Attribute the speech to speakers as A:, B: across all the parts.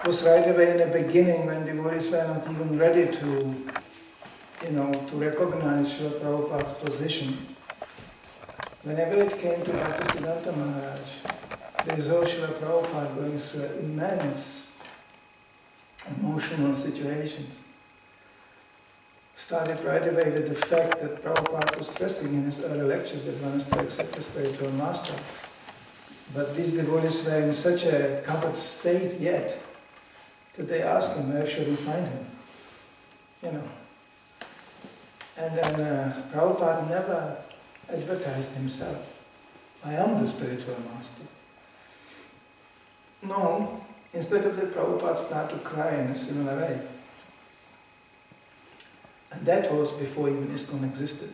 A: was right away in the beginning when devotees were not even ready to recognize Srila Prabhupada's position. Whenever it came to Bhaktisiddhanta Maharaj, they saw Srila Prabhupada going through immense emotional situations. Started right away with the fact that Prabhupada was stressing in his early lectures that one has to accept the spiritual master. But these devotees were in such a covered state yet that they asked him, where should we find him? And then Prabhupada never advertised himself. I am the spiritual master. No, instead of that, Prabhupada started to cry in a similar way. And that was before even ISKCON existed.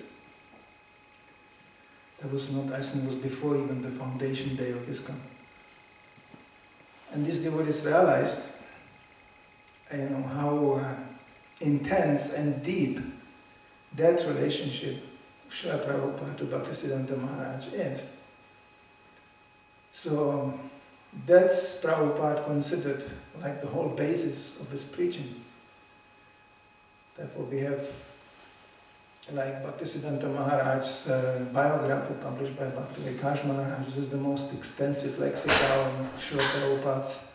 A: That was not, I think it was before even the foundation day of ISKCON. And these devotees realized, how intense and deep that relationship of Srila Prabhupada to Bhaktisiddhanta Maharaj is. So that's Prabhupada considered like the whole basis of his preaching. Therefore we have like Bhaktisiddhanta Maharaj's biography published by Bhakti Vikas Maharaj. This is the most extensive lexicon, Srila Prabhupada's.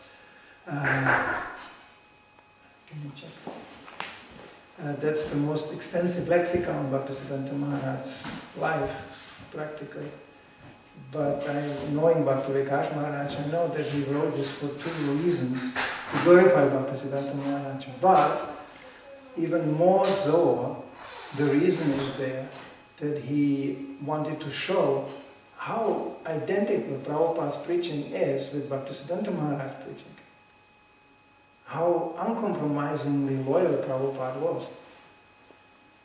A: Can you check? That's the most extensive lexicon of Bhaktisiddhanta Maharaj's life, practically. But knowing Bhakti Vikas Maharaj, I know that he wrote this for two reasons, to glorify Bhaktisiddhanta Maharaj. But even more so, the reason is there that he wanted to show how identical Prabhupada's preaching is with Bhaktisiddhanta Maharaj's preaching. How uncompromisingly loyal Prabhupada was.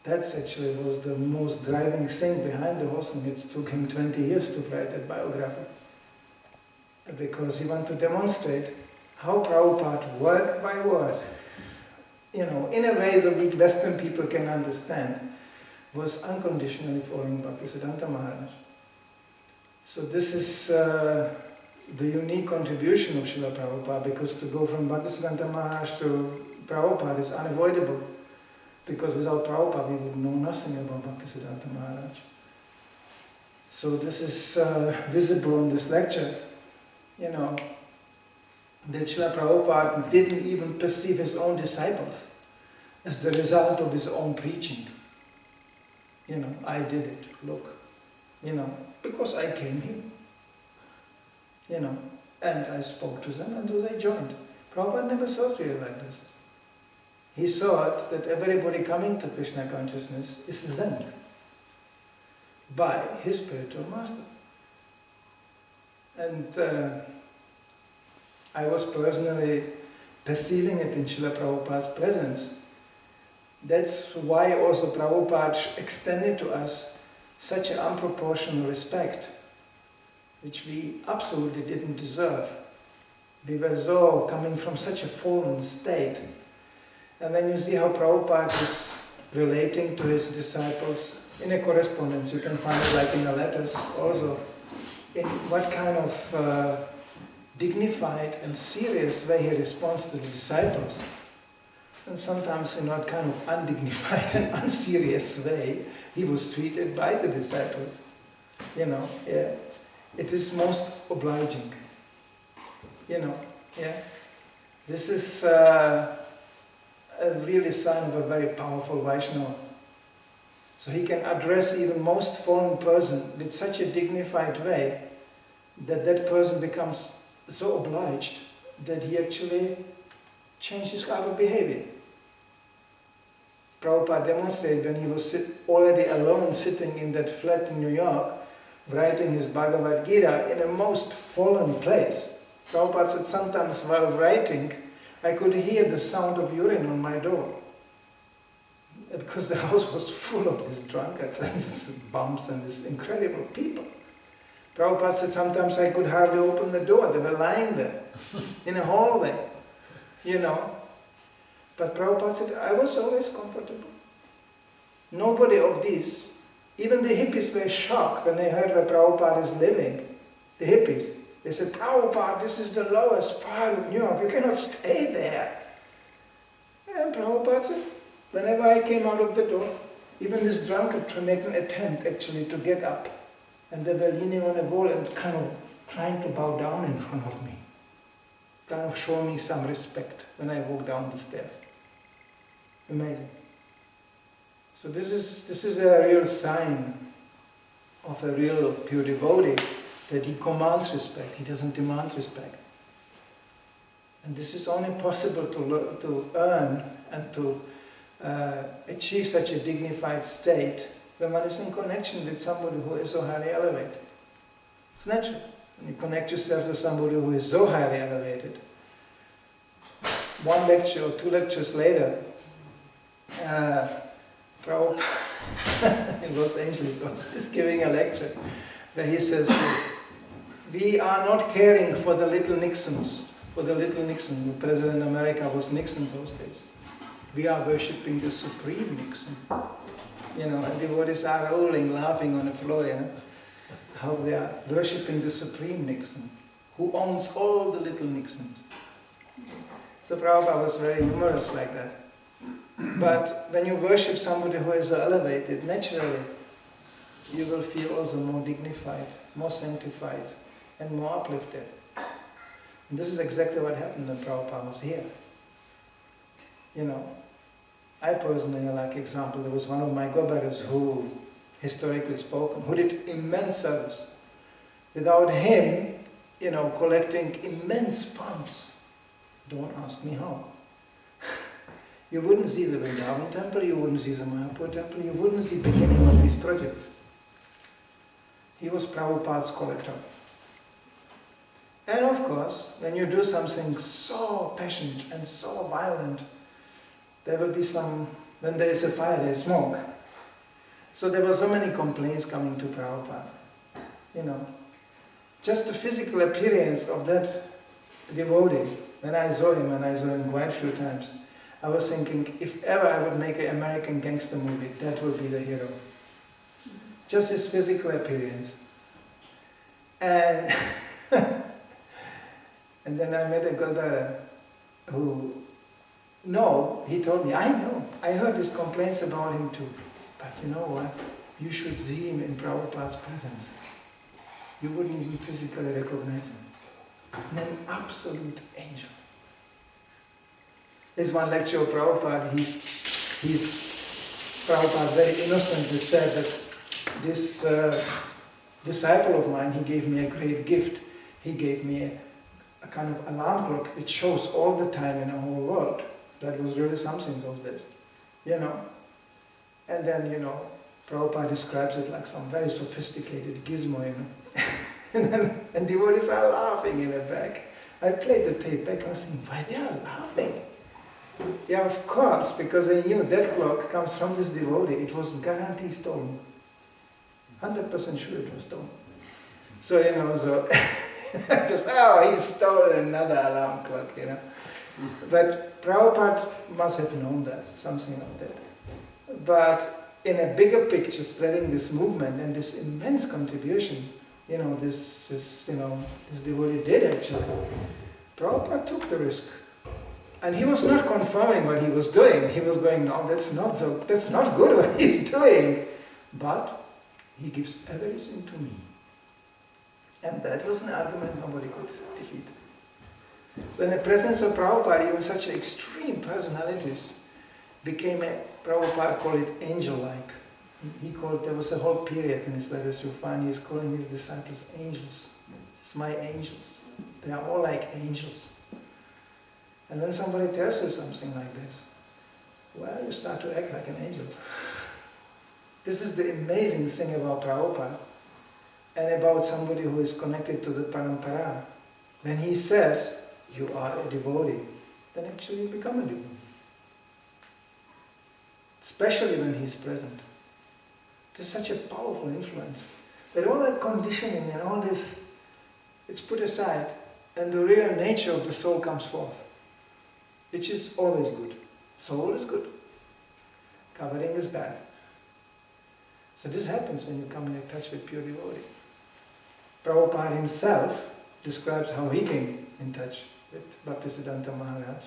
A: That actually was the most driving thing behind the whole thing. It took him 20 years to write that biography. Because he wanted to demonstrate how Prabhupada, word by word, in a way that we Western people can understand, was unconditionally following Bhaktisiddhanta Maharaj. So this is the unique contribution of Srila Prabhupada, because to go from Bhaktisiddhanta Maharaj to Prabhupada is unavoidable, because without Prabhupada we would know nothing about Bhaktisiddhanta Maharaj. So this is visible in this lecture, that Srila Prabhupada didn't even perceive his own disciples as the result of his own preaching. I did it, look, because I came here. And I spoke to them and they joined. Prabhupada never thought really like this. He thought that everybody coming to Krishna consciousness is Zen by his spiritual master. And I was personally perceiving it in Srila Prabhupada's presence. That's why also Prabhupada extended to us such an unproportional respect, which we absolutely didn't deserve. We were so coming from such a fallen state. And when you see how Prabhupada is relating to his disciples in a correspondence, you can find it like in the letters also, in what kind of dignified and serious way he responds to the disciples. And sometimes in what kind of undignified and unserious way he was treated by the disciples. It is most obliging, This is a really sign of a very powerful Vaishnava. So he can address even most foreign person with such a dignified way that that person becomes so obliged that he actually changes kind of behavior. Prabhupada demonstrated when he was already alone sitting in that flat in New York, writing his Bhagavad Gita in a most fallen place. Prabhupada said sometimes while writing, I could hear the sound of urine on my door. Because the house was full of these drunkards and these bums and these incredible people. Prabhupada said sometimes I could hardly open the door, they were lying there in a hallway, But Prabhupada said, I was always comfortable. Nobody of these, even the hippies were shocked when they heard where Prabhupada is living. The hippies, They said, Prabhupada, this is the lowest part of New York, you cannot stay there. And Prabhupada said, whenever I came out of the door, even this drunkard made an attempt actually to get up. And they were leaning on a wall and kind of trying to bow down in front of me. Kind of show me some respect when I walk down the stairs. Amazing. So this is a real sign of a real pure devotee, that he commands respect, he doesn't demand respect. And this is only possible to earn and to achieve such a dignified state when one is in connection with somebody who is so highly elevated. It's natural. When you connect yourself to somebody who is so highly elevated, one lecture or two lectures later, Prabhupada in Los Angeles was giving a lecture where he says, we are not caring for the little Nixons, for the little Nixon. The President of America was Nixon those days. We are worshipping the supreme Nixon. And devotees are rolling, laughing on the floor, how they are worshipping the supreme Nixon, who owns all the little Nixons. So Prabhupada was very humorous like that. But when you worship somebody who is elevated, naturally, you will feel also more dignified, more sanctified, and more uplifted. And this is exactly what happened when Prabhupada was here. I personally, like example, there was one of my Gobaras who, historically spoken, who did immense service. Without him, collecting immense funds, don't ask me how. You wouldn't see the Vrindavan temple, you wouldn't see the Mayapur temple, you wouldn't see the beginning of these projects. He was Prabhupada's collector. And of course, when you do something so passionate and so violent, there will be when there is a fire, there is smoke. So there were so many complaints coming to Prabhupada. Just the physical appearance of that devotee, when I saw him quite a few times, I was thinking, if ever I would make an American gangster movie, that would be the hero. Just his physical appearance. And and then I met a Godara who, he told me, I know, I heard his complaints about him too. But you know what? You should see him in Prabhupada's presence. You wouldn't even physically recognize him. An absolute angel. There's one lecture of Prabhupada, Prabhupada very innocently said that this disciple of mine, he gave me a great gift. He gave me a kind of alarm clock which shows all the time in the whole world. That was really something those days, And then, Prabhupada describes it like some very sophisticated gizmo, and devotees are laughing in the back. I played the tape back and I was thinking, why they are laughing? Yeah, of course, because they knew that clock comes from this devotee. It was guaranteed stolen. 100% sure it was stolen. So, he stole another alarm clock, But Prabhupada must have known that, something like that. But in a bigger picture, spreading this movement and this immense contribution, this devotee did actually. Prabhupada took the risk. And he was not confirming what he was doing. He was going, no, that's not good what he's doing. But he gives everything to me. And that was an argument nobody could defeat. So in the presence of Prabhupada, even such extreme personalities became Prabhupada called it angel-like. There was a whole period in his letters you'll find he's calling his disciples angels. It's my angels. They are all like angels. And when somebody tells you something like this, well, you start to act like an angel. This is the amazing thing about Prabhupada and about somebody who is connected to the parampara. When he says, you are a devotee, then actually you become a devotee. Especially when he's present. There's such a powerful influence. That all that conditioning and all this, it's put aside, and the real nature of the soul comes forth. Which is always good. Soul is good. Covering is bad. So this happens when you come in touch with pure devotee. Prabhupada himself describes how he came in touch with Bhaktisiddhanta Maharaj.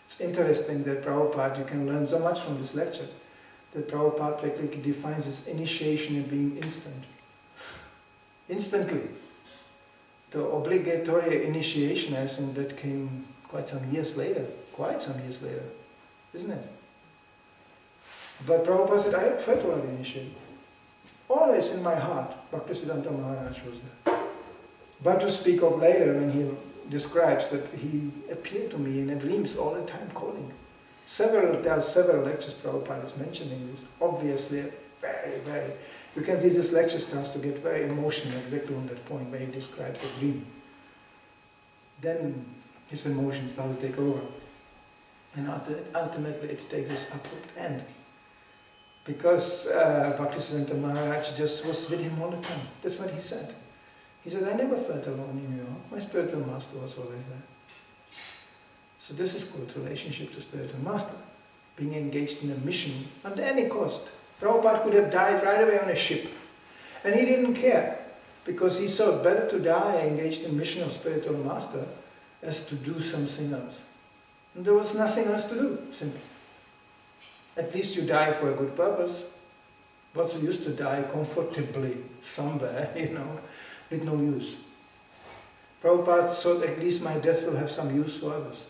A: It's interesting that Prabhupada, you can learn so much from this lecture, that Prabhupada practically defines his initiation as being instant. Instantly. The obligatory initiation, I think that came quite some years later, isn't it? But Prabhupada said, I felt already initiated. Always in my heart, Bhaktisiddhanta Maharaj was there. But to speak of later, when he describes that he appeared to me in dreams all the time calling. There are several lectures Prabhupada is mentioning this. Obviously, very, you can see this lecture starts to get very emotional exactly on that point where he describes the dream. Then his emotions start to take over. And ultimately it takes this abrupt end. Because Bhaktisiddhanta Maharaj just was with him all the time. That's what he said. He said, I never felt alone in New York. My spiritual master was always there. So this is called relationship to spiritual master. Being engaged in a mission at any cost. Prabhupada could have died right away on a ship. And he didn't care. Because he thought better to die engaged in mission of spiritual master as to do something else. And there was nothing else to do, simply. At least you die for a good purpose. What's the use to die comfortably somewhere, with no use? Prabhupada thought at least my death will have some use for others.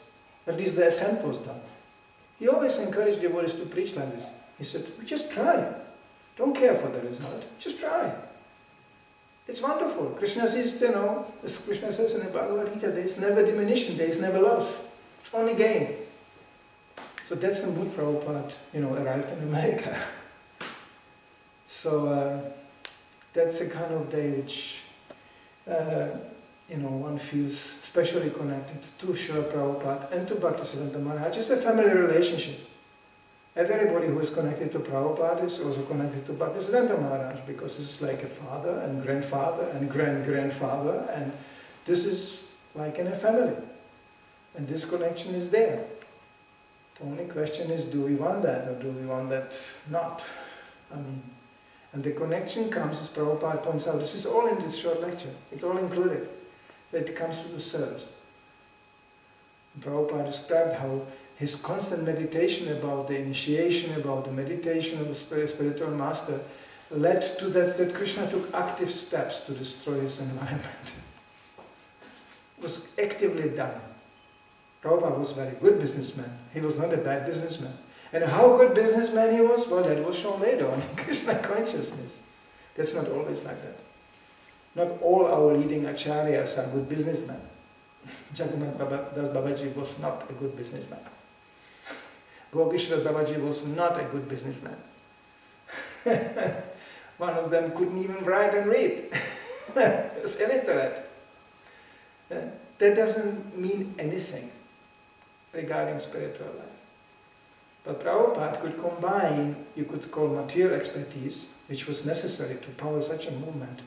A: At least the attempt was done. He always encouraged devotees to preach like this. He said, just try. Don't care for the result. Just try. It's wonderful. Krishna says, as Krishna says in the Bhagavad Gita, there is never diminution, there is never loss. It's only gain. So that's the mood Prabhupada, arrived in America. So that's a kind of day which, one feels especially connected to Srila Prabhupada and to Bhaktisiddhanta Maharaj. It's a family relationship. Everybody who is connected to Prabhupada is also connected to Bhaktisiddhanta Maharaj, because it's like a father and grandfather and grand-grandfather, and this is like in a family. And this connection is there. The only question is, do we want that or do we want that not? And the connection comes, as Prabhupada points out, this is all in this short lecture, it's all included. It comes through the service. Prabhupada described how his constant meditation about the initiation, about the meditation of the spiritual master, led to that Krishna took active steps to destroy his environment. It was actively done. Prabhupada was a very good businessman. He was not a bad businessman. And how good businessman he was, well, that was shown later on in Krishna consciousness. That's not always like that. Not all our leading acharyas are good businessmen. Jagannath Das Babaji was not a good businessman. Gokishwar Babaji was not a good businessman. One of them couldn't even write and read. He was illiterate. That doesn't mean anything regarding spiritual life. But Prabhupada could combine, you could call material expertise, which was necessary to power such a movement.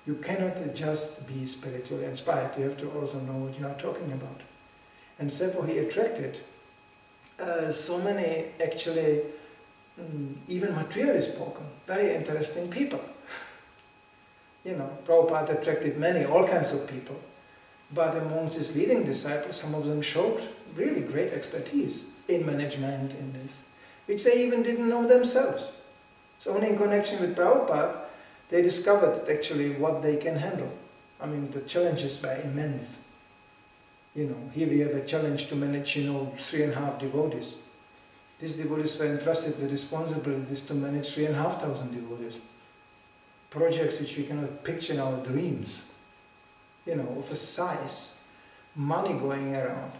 A: You cannot just be spiritually inspired, you have to also know what you are talking about. And therefore he attracted so many, actually, even materially spoken, very interesting people. Prabhupada attracted many, all kinds of people. But amongst his leading disciples, some of them showed really great expertise in management, in this, which they even didn't know themselves. So only in connection with Prabhupada, they discovered actually what they can handle. The challenges were immense. Here we have a challenge to manage, 3.5 devotees. These devotees were entrusted with responsibilities to manage 3,500 devotees. Projects which we cannot picture in our dreams. Of a size, money going around,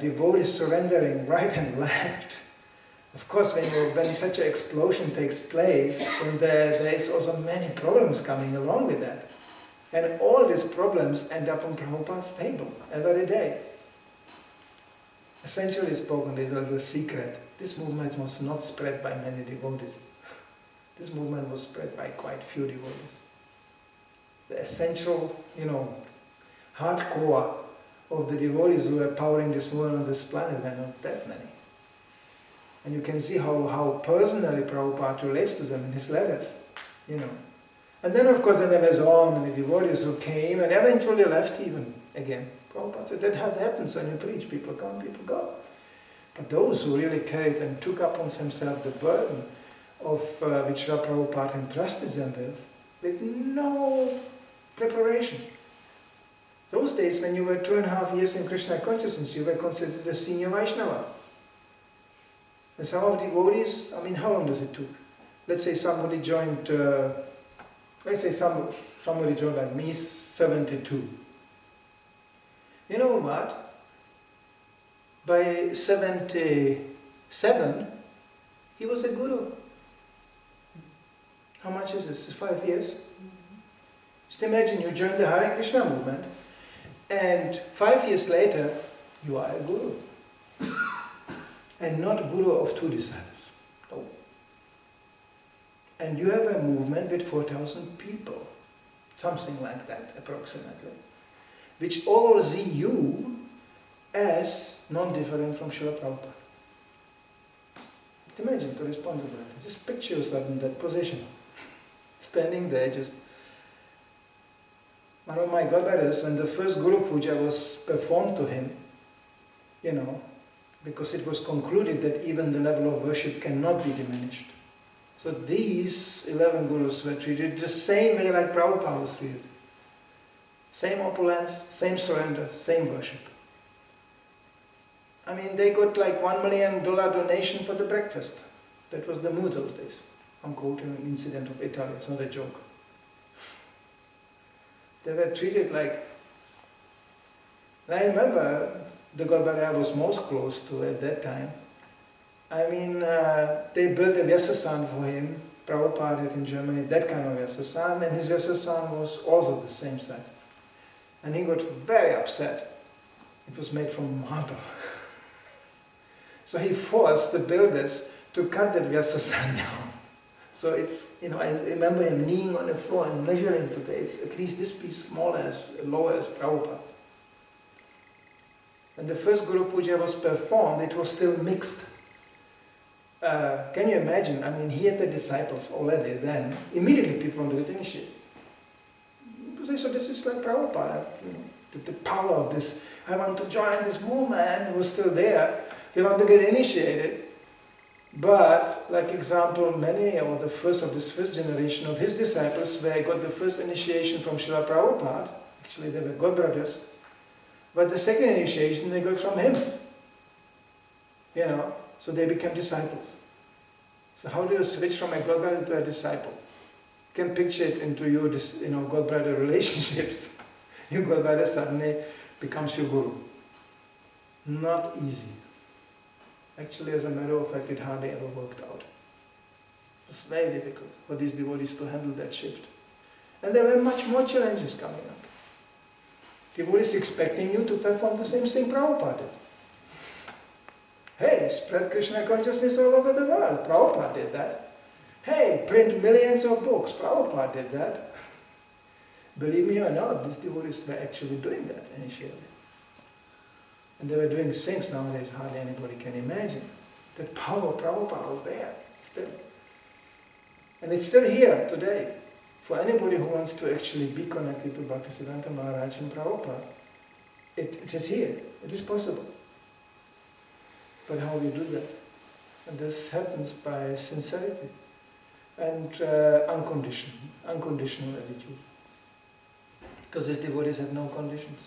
A: devotees surrendering right and left. Of course, when such an explosion takes place, then there is also many problems coming along with that. And all these problems end up on Prabhupada's table every day. Essentially spoken, there is a little secret. This movement was not spread by many devotees. This movement was spread by quite few devotees. The essential, hardcore of the devotees who are powering this movement on this planet were not that many. And you can see how personally Prabhupada relates to them in his letters, And And then of course there were so many devotees who came and eventually left even again. Prabhupada said that happens when you preach, people come, people go. But those who really carried and took upon themselves the burden of which Prabhupada entrusted them with no preparation. Those days when you were 2.5 years in Krishna consciousness, you were considered a senior Vaishnava. And some of the devotees, I mean, how long does it took? Let's say somebody joined, somebody joined like me, 72. You know what? By 77, he was a guru. How much is this? 5 years? Just imagine you join the Hare Krishna movement and 5 years later you are a guru. And not guru of 2 disciples. No. And you have a movement with 4,000 people. Something like that, approximately. Which all see you as non-different from Srila Prabhupada. Imagine the responsibility. Just picture yourself in that position. Standing there, just... One of my godbrothers, when the first Guru Puja was performed to him, you know, because it was concluded that even the level of worship cannot be diminished. So these 11 Gurus were treated the same way like Prabhupada was treated. Same opulence, same surrender, same worship. I mean, they got like $1 million donation for the breakfast. That was the mood those days. I'm quoting an incident of Italy, it's not a joke. They were treated like... And I remember the Godbrother I was most close to at that time. I mean, they built a Vyasasan for him, Prabhupada had in Germany, that kind of Vyasasan, and his Vyasasan was also the same size. And he got very upset. It was made from marble. So he forced the builders to cut that Vyasasan down. So it's, you know, I remember him kneeling on the floor and measuring today. It's at least this piece smaller, as lower as Prabhupada. When the first Guru Puja was performed, it was still mixed. Can you imagine? I mean, he had the disciples already then. Immediately people wanted to get initiated. So this is like Prabhupada, you know, the power of this. I want to join this movement. It was still there. They want to get initiated. But, like example, many or the first of this first generation of his disciples, where I got the first initiation from Srila Prabhupada, actually they were godbrothers, but the second initiation they got from him. You know, so they became disciples. So how do you switch from a godbrother to a disciple? You can picture it into your, you know, godbrother relationships. Your godbrother suddenly becomes your guru. Not easy. Actually, as a matter of fact, it hardly ever worked out. It's very difficult for these devotees to handle that shift. And there were much more challenges coming up. Devotees expecting you to perform the same thing Prabhupada did. Hey, spread Krishna consciousness all over the world. Prabhupada did that. Hey, print millions of books. Prabhupada did that. Believe me or not, these devotees were actually doing that initially. And they were doing things nowadays hardly anybody can imagine. The power of Prabhupada was there, still. And it's still here today. For anybody who wants to actually be connected to Bhaktisiddhanta Maharaj and Prabhupada, it is here, it is possible. But how we do that? And this happens by sincerity and unconditional attitude. Because these devotees have no conditions.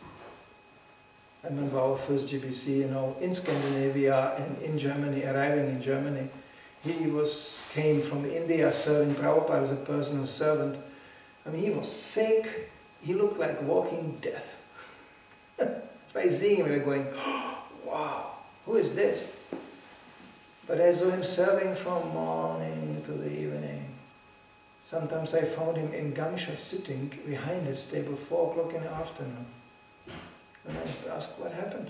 A: I remember our first GBC, you know, in Scandinavia and in Germany, arriving in Germany. He came from India serving Prabhupada as a personal servant. I mean, he was sick. He looked like walking death. By seeing him, we were going, oh, wow, who is this? But I saw him serving from morning to the evening. Sometimes I found him in Gamsha sitting behind his table 4 o'clock in the afternoon. And I asked, what happened?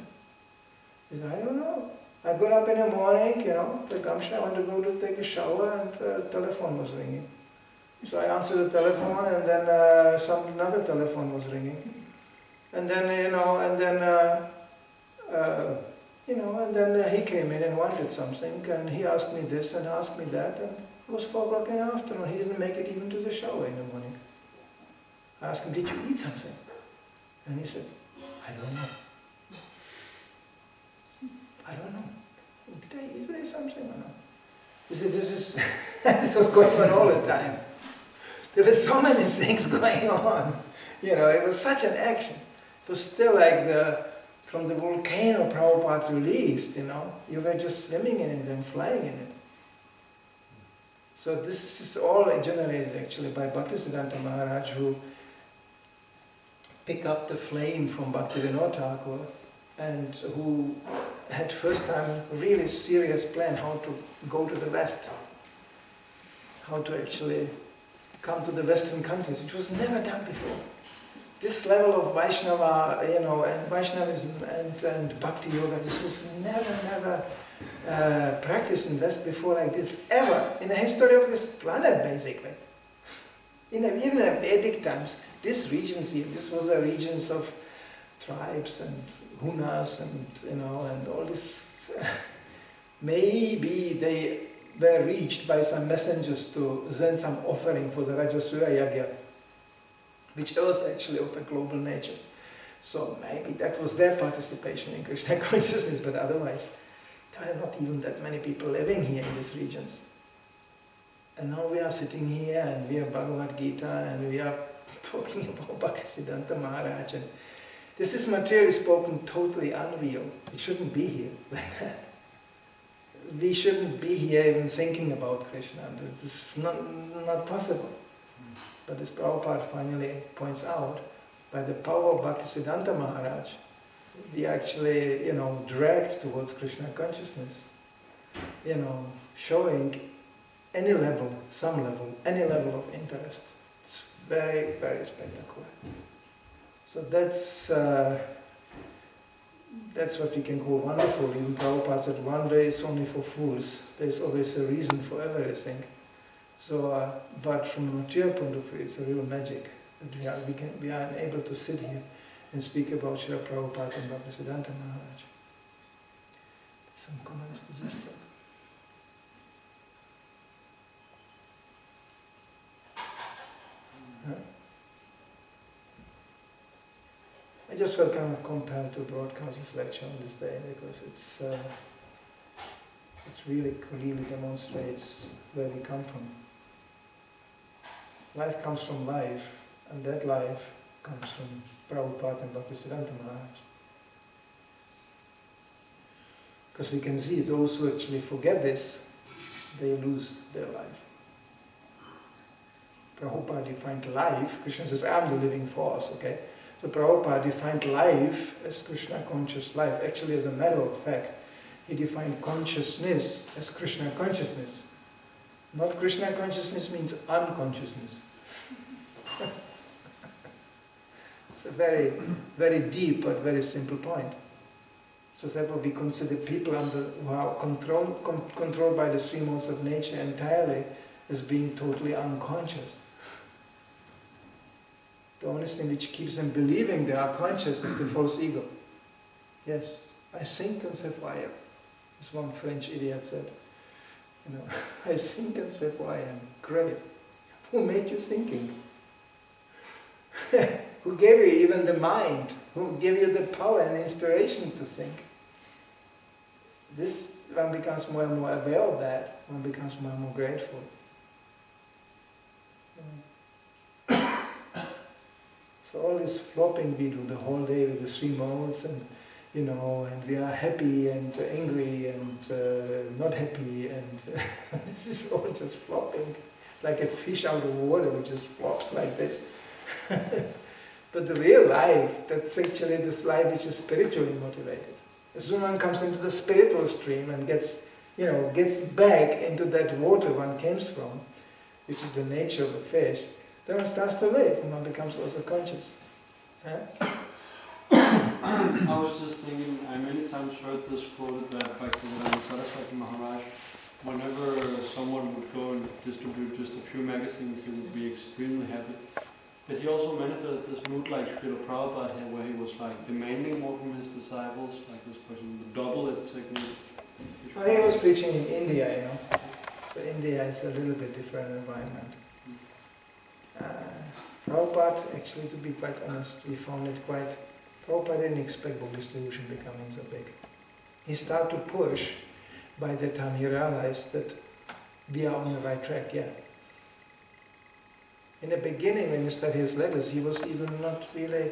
A: He said, I don't know. I got up in the morning, you know, the Gamsha, I wanted to go to take a shower and the telephone was ringing. So I answered the telephone and then another telephone was ringing. And then, and then he came in and wanted something and he asked me this and asked me that and it was 4 o'clock in the afternoon. He didn't make it even to the shower in the morning. I asked him, did you eat something? And he said, I don't know. I don't know. Did I eat really something or not? He said, this was going on all the time. There were so many things going on. You know, it was such an action. It was still like from the volcano Prabhupada released, you know. You were just swimming in it and flying in it. So this is all generated actually by Bhaktisiddhanta Maharaj, who picked up the flame from Bhaktivinoda Thakur and who had first time a really serious plan how to go to the West, how to actually come to the Western countries, which was never done before. This level of Vaishnava, you know, and Vaishnavism and Bhakti Yoga, this was never practiced in West before like this, ever, in the history of this planet, basically. Even in Vedic times, these regions here, this was the regions of tribes and hunas and, you know, and all this. Maybe they were reached by some messengers to send some offering for the Rajasuya Yagya, which was actually of a global nature. So maybe that was their participation in Krishna consciousness, but otherwise, there are not even that many people living here in these regions. And now we are sitting here and we have Bhagavad Gita and we are talking about Bhaktisiddhanta Maharaj. And this is materially spoken totally unreal. It shouldn't be here like that. We shouldn't be here even thinking about Krishna. This is not possible. But as Prabhupada finally points out, by the power of Bhaktisiddhanta Maharaj, we actually, you know, dragged towards Krishna consciousness, you know, showing any level, some level, any level of interest. It's very, very spectacular. So that's what we can call wonderful. Even Prabhupada said, one day is only for fools. There's always a reason for everything. So, but from a material point of view, it's a real magic that we are able to sit here and speak about Srila Prabhupada and Bhaktisiddhanta Maharaj. Some comments to this talk. Huh? I just felt kind of compelled to broadcast this lecture on this day because it really clearly demonstrates where we come from. Life comes from life, and that life comes from Prabhupada and Bhaktisiddhanta Maharaj. Because we can see those who actually forget this, they lose their life. Prabhupada defined life, Krishna says, I am the living force, okay? So Prabhupada defined life as Krishna conscious life. Actually, as a matter of fact, he defined consciousness as Krishna consciousness. Not Krishna consciousness means unconsciousness. It's a very, very deep but very simple point. So therefore we consider people who are controlled by the three modes of nature entirely as being totally unconscious. The only thing which keeps them believing they are conscious is the false ego. Yes, I think and therefore I am. As one French idiot said. You know, I think and therefore I am. Great. Who made you thinking? Who gave you even the mind? Who gave you the power and the inspiration to think? This, one becomes more and more aware of that, one becomes more and more grateful. So all this flopping we do the whole day with the three modes, and you know, and we are happy and angry and not happy, and this is all just flopping, like a fish out of water which just flops like this. But the real life, that's actually this life which is spiritually motivated. As soon as one comes into the spiritual stream and gets back into that water one came from, which is the nature of the fish, then one starts to live and one becomes also conscious. Huh?
B: I was just thinking, I many times heard this quoted by Bhaktisiddhanta Saraswati Maharaj. Whenever someone would go and distribute just a few magazines, he would be extremely happy. But he also manifested this mood like Srila Prabhupada had, where he was like demanding more from his disciples, like this question, the double-it technique.
A: Well, he was preaching in India, you know. So India is a little bit different environment. Prabhupada, actually, to be quite honest, we found it quite, Prabhupada didn't expect book distribution becoming so big. He started to push by the time he realized that we are on the right track, yeah. In the beginning, when you study his letters, he was even not really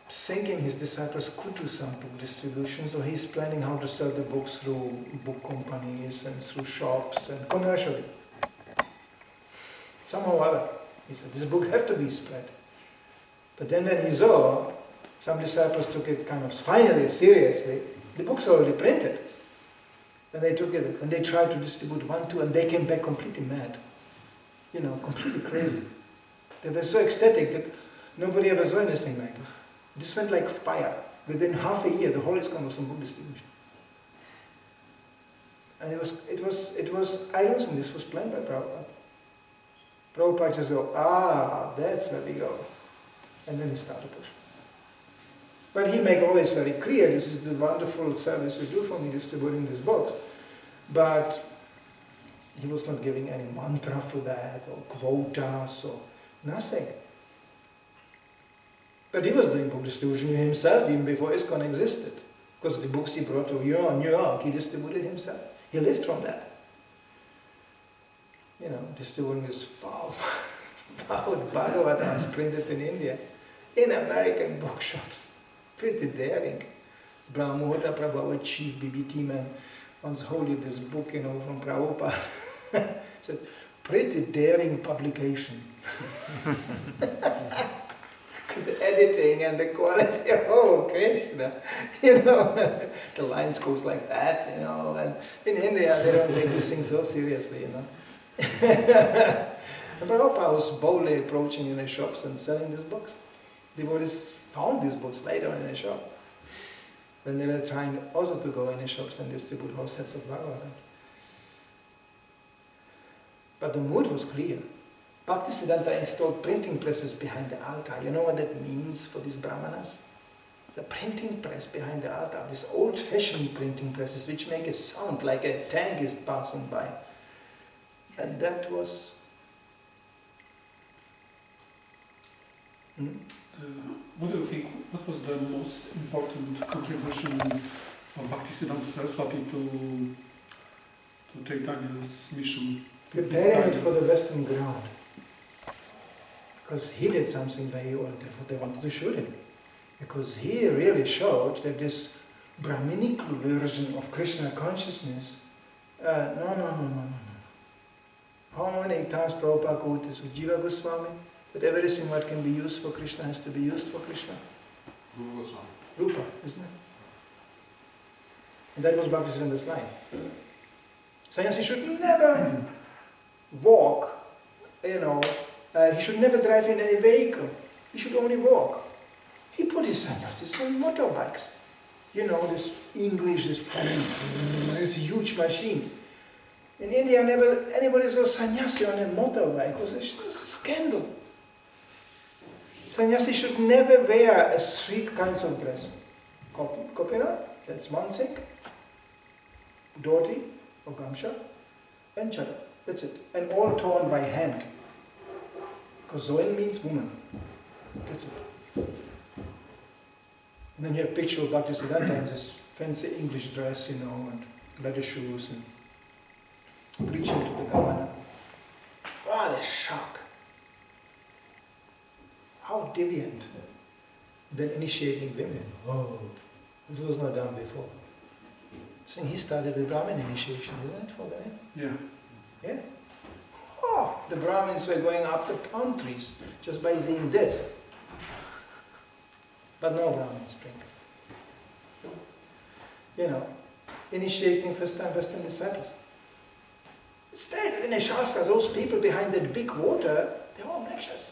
A: thinking his disciples could do some book distribution, so he's planning how to sell the books through book companies and through shops and commercially. Somehow or other, he said, these books have to be spread. But then when he saw, some disciples took it kind of finally seriously, the books are already printed. And they took it, and they tried to distribute 1, 2, and they came back completely mad. You know, completely crazy. They were so ecstatic that nobody ever saw anything like this. This went like fire. Within half a year, the whole ISKCON was on book distribution. And it was, I don't think this was planned by Prabhupada. Prabhupada just go, that's where we go. And then he started pushing. But he made always very clear, this is the wonderful service you do for me, distributing these books. But he was not giving any mantra for that, or quotas, or nothing. But he was doing book distribution himself, even before ISKCON existed. Because the books he brought to New York, he distributed himself. He lived from that. You know, distributing his Bhagavatam printed in India, in American bookshops. Pretty daring. Brahmota Prabhupada, chief BBT man, once holding this book, you know, from Prabhupada. Said, pretty daring publication. Because the editing and the quality, oh Krishna, you know, the lines goes like that, you know, and in India they don't take this thing so seriously, you know. And Prabhupada was boldly approaching in the shops and selling these books. Devotees found these books later in a shop, when they were trying also to go in the shops and distribute whole sets of Bhagavatam. But the mood was clear. Bhaktisiddhanta installed printing presses behind the altar. You know what that means for these brahmanas? The printing press behind the altar, these old-fashioned printing presses which make a sound like a tank is passing by. And that was...
C: What do you think, what was the most important contribution of Bhaktisiddhanta Saraswati to Chaitanya's mission?
A: Preparing it for the Western ground. Because he did something very old, therefore they wanted to shoot him. Because he really showed that this Brahminical version of Krishna consciousness, no. How many times Prabhupada quoted this with Jiva Goswami? That everything what can be used for Krishna has to be used for Krishna. Rupa, isn't it? And that was Bhaktisiddhanta's line. Sannyasi should never walk, you know, he should never drive in any vehicle. He should only walk. He put his sannyasis on motorbikes. You know, this English, these huge machines. In India, never anybody saw sannyasi on a motorbike. It was a scandal. Sannyasi should never wear three kinds of dress. Kopina, that's one thing. Dhoti or gamsha, and chador. That's it. And all torn by hand. Because sewing means woman. That's it. And then you have a picture of Bhaktisiddhanta in this fancy English dress, you know, and leather shoes, and preaching to the governor. What a shock! How deviant. Then initiating women. Oh, this was not done before. So he started the Brahmin initiation, isn't it, for that?
C: Yeah.
A: Yeah? Oh, the Brahmins were going up the palm trees just by seeing this. But no Brahmins drink. You know, initiating first-time Western disciples. It's stated in the Shastra, those people behind that big water, they're all obnoxious.